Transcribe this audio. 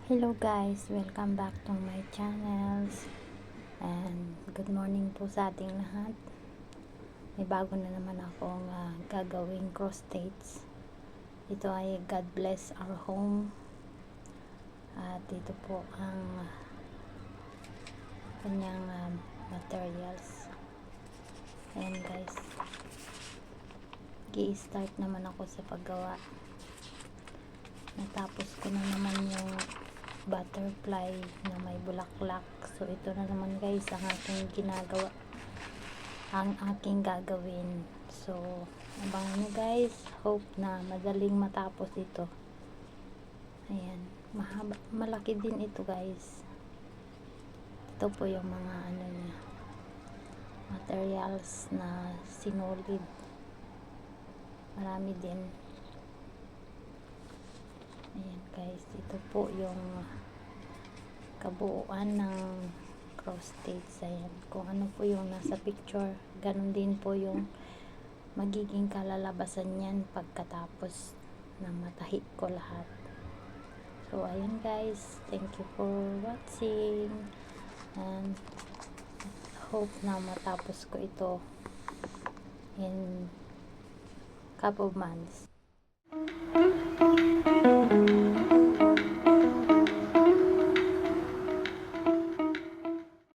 Hello guys, welcome back to my channels and good morning po sa ating lahat. May bago na naman akong gagawing cross stitch. Ito ay God bless our home at ito po ang kanyang materials. Ayan guys, i-start naman ako sa paggawa. Natapos ko na naman yung butterfly na may bulaklak. So ito na naman guys ang aking gagawin. So abangan nyo guys, hope na madaling matapos ito. Ayan, malaki din ito guys. Ito po yung mga niya, materials na sinulid. Marami din. Ayan guys, ito po yung kabuuan ng cross stitch. Ayan, kung ano po yung nasa picture, ganun din po yung magiging kalalabasan yan pagkatapos na matahi ko lahat. So ayan guys, thank you for watching and hope na matapos ko ito in couple of months.